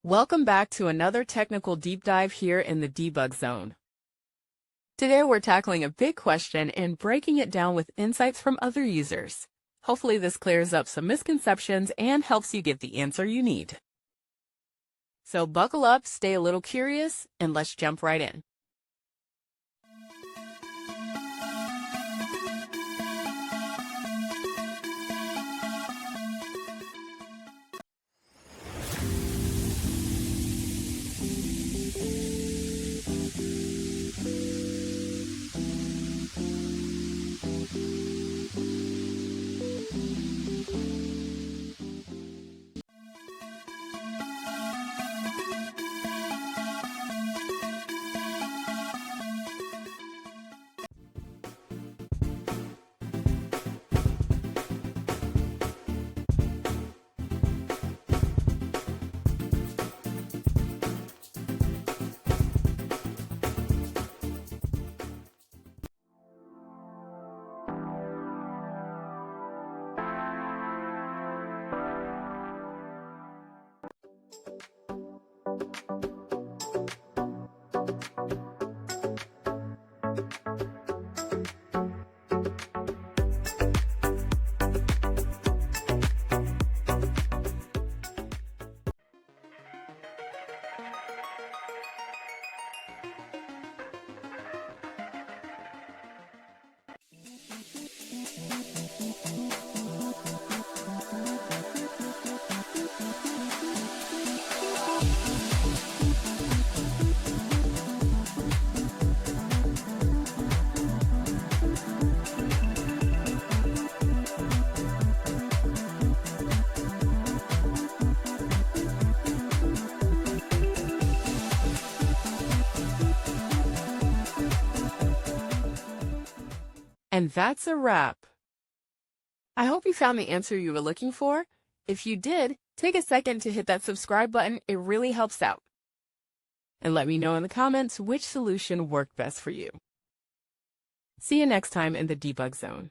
Welcome back to another technical deep dive here in the debug zone. Today we're tackling a big question and breaking it down with insights from other users. Hopefully this clears up some misconceptions and helps you get the answer you need. So buckle up, stay a little curious, and let's jump right in. And that's a wrap. I hope you found the answer you were looking for. If you did, take a second to hit that subscribe button. It really helps out. And let me know in the comments which solution worked best for you. See you next time in the debug zone.